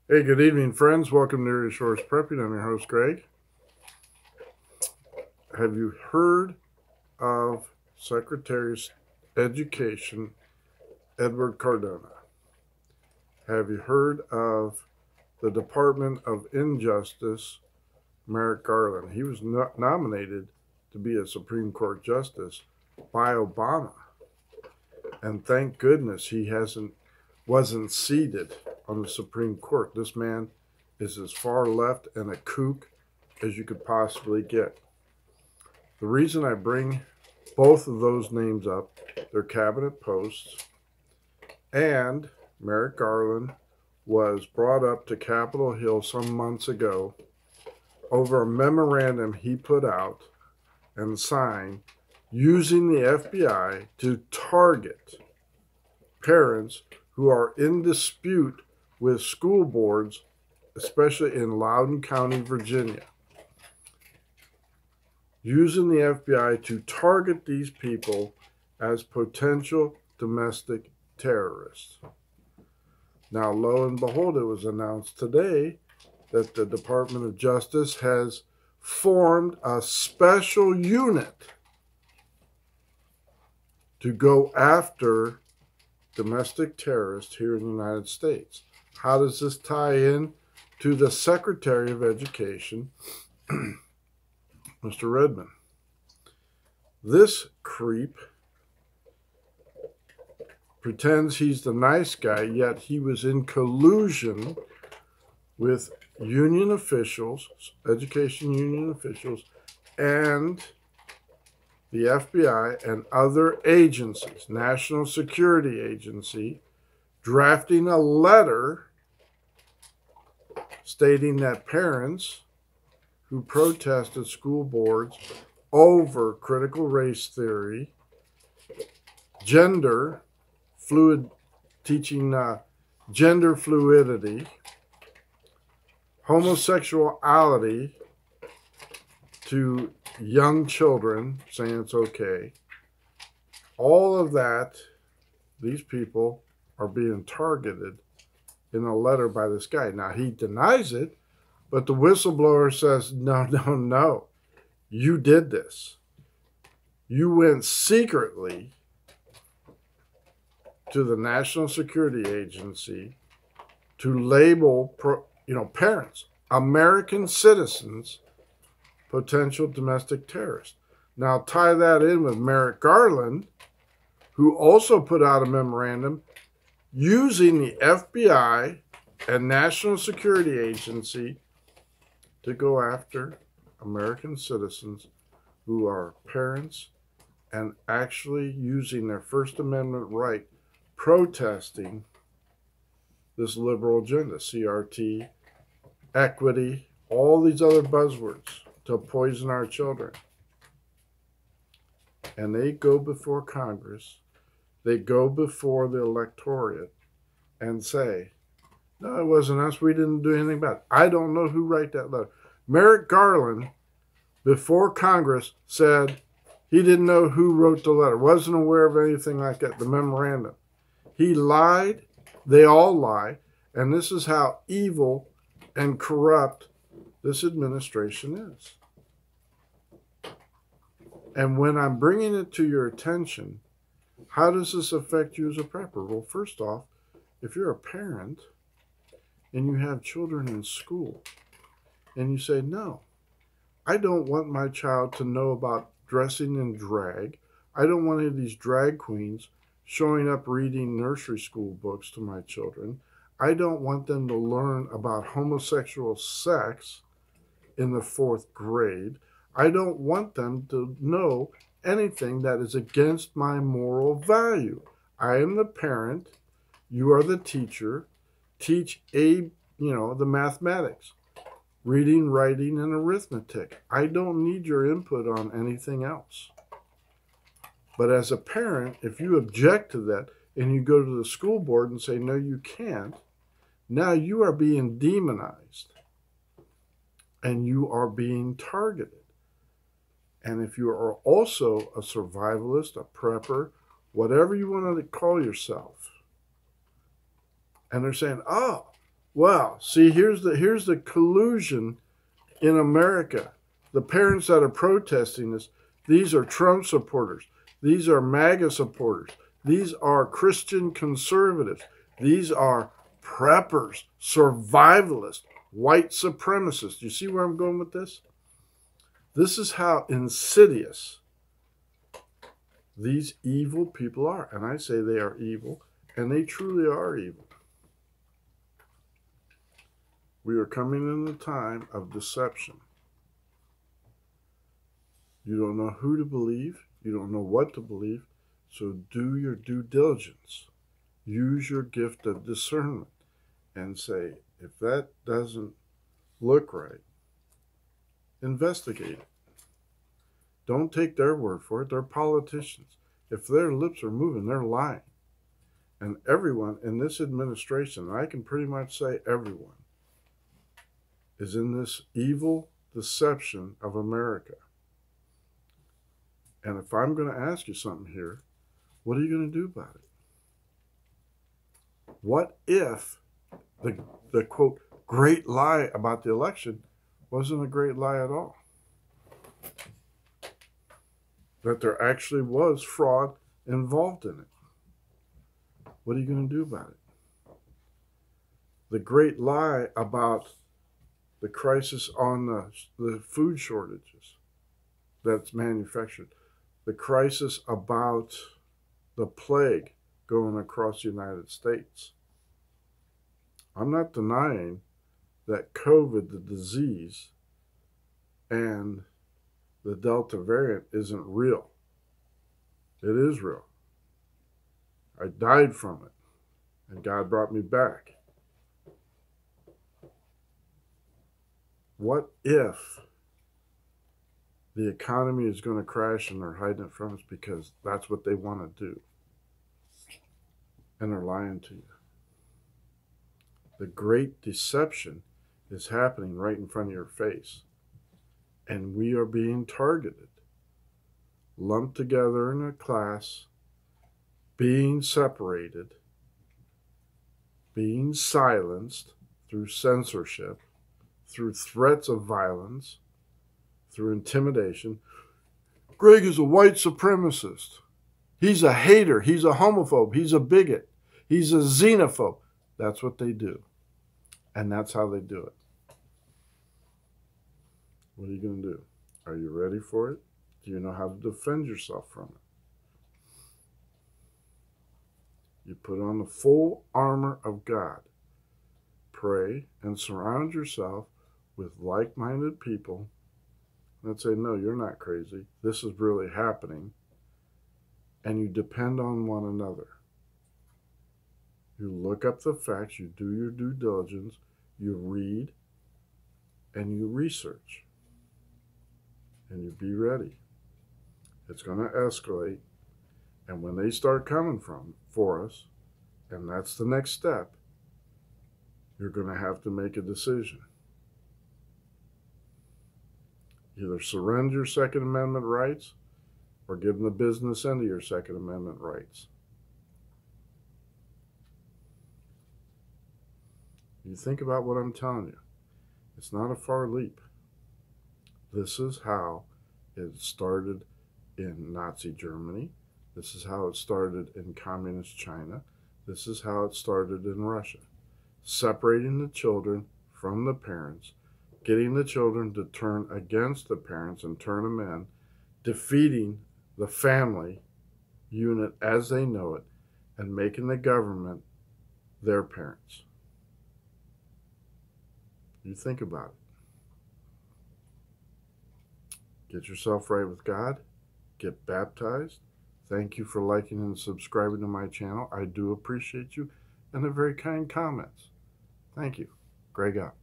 Hey, good evening, friends. Welcome to Resource Prepping. I'm your host, Greg. Have you heard of Secretary of Education Edward Cardona? Have you heard of the Department of Injustice Merrick Garland? He was nominated to be a Supreme Court justice by Obama, and thank goodness he wasn't seated on the Supreme Court. This man is as far left and a kook as you could possibly get. The reason I bring both of those names up, they're cabinet posts, and Merrick Garland was brought up to Capitol Hill some months ago over a memorandum he put out and signed using the FBI to target parents who are in dispute with school boards, especially in Loudoun County, Virginia. Using the FBI to target these people as potential domestic terrorists. Now, lo and behold, it was announced today that the Department of Justice has formed a special unit to go after domestic terrorists here in the United States. How does this tie in to the Secretary of Education, Mr. Redmond? This creep pretends he's the nice guy, yet he was in collusion with union officials, education union officials, and the FBI and other agencies, National Security Agency, drafting a letter stating that parents who protested school boards over critical race theory, gender fluid, teaching gender fluidity, homosexuality to young children, saying it's okay. All of that, these people are being targeted in a letter by this guy. Now, he denies it, but the whistleblower says, no, you did this. You went secretly to the National Security Agency to label parents, American citizens, potential domestic terrorists. Now tie that in with Merrick Garland, who also put out a memorandum using the FBI and National Security Agency to go after American citizens who are parents and actually using their First Amendment right, protesting this liberal agenda, CRT, equity, all these other buzzwords to poison our children. And they go before Congress, they go before the electorate and say, no, it wasn't us. We didn't do anything about it. I don't know who wrote that letter. Merrick Garland, before Congress, said he didn't know who wrote the letter, wasn't aware of anything like that, the memorandum. He lied. They all lie. And this is how evil and corrupt this administration is. And when I'm bringing it to your attention, how does this affect you as a prepper? Well, first off, if you're a parent and you have children in school and you say, no, I don't want my child to know about dressing in drag. I don't want any of these drag queens showing up reading nursery school books to my children. I don't want them to learn about homosexual sex in the 4th grade. I don't want them to know anything that is against my moral value. I am the parent. You are the teacher. Teach the mathematics, reading, writing, and arithmetic. I don't need your input on anything else. But as a parent, if you object to that and you go to the school board and say, no, you can't, now you are being demonized and you are being targeted. And if you are also a survivalist, a prepper, whatever you want to call yourself, and they're saying, oh, Well, see, here's the collusion in America. The parents that are protesting this, these are Trump supporters. These are MAGA supporters. These are Christian conservatives. These are preppers, survivalists, white supremacists. You see where I'm going with this? This is how insidious these evil people are. And I say they are evil, and they truly are evil. We are coming in a time of deception. You don't know who to believe. You don't know what to believe. So do your due diligence. Use your gift of discernment and say, if that doesn't look right, investigate it. Don't take their word for it. They're politicians. If their lips are moving, they're lying. And everyone in this administration, and I can pretty much say everyone, is in this evil deception of America. And if I'm going to ask you something here, what are you going to do about it? What if the quote, great lie about the election wasn't a great lie at all? That there actually was fraud involved in it. What are you going to do about it? The great lie about the crisis on the food shortages that's manufactured. The crisis about the plague going across the United States. I'm not denying that COVID, the disease, and the Delta variant isn't real. It is real. I died from it, and God brought me back. What if the economy is going to crash and they're hiding it from us because that's what they want to do? And they're lying to you. The great deception is happening right in front of your face. And we are being targeted, lumped together in a class, being separated, being silenced through censorship, through threats of violence, through intimidation. Greg is a white supremacist. He's a hater. He's a homophobe. He's a bigot. He's a xenophobe. That's what they do. And that's how they do it. What are you going to do? Are you ready for it? Do you know how to defend yourself from it? You put on the full armor of God. Pray and surround yourself with like-minded people that say, no, you're not crazy. This is really happening. And you depend on one another. You look up the facts, you do your due diligence, you read, and you research. And you be ready. It's going to escalate. And when they start coming for us, and that's the next step, you're going to have to make a decision. Either surrender your Second Amendment rights or give them the business end of your Second Amendment rights. You think about what I'm telling you. It's not a far leap. This is how it started in Nazi Germany. This is how it started in Communist China. This is how it started in Russia. Separating the children from the parents, getting the children to turn against the parents and turn them in, defeating the family unit as they know it, and making the government their parents. You think about it. Get yourself right with God. Get baptized. Thank you for liking and subscribing to my channel. I do appreciate you and the very kind comments. Thank you. Greg out.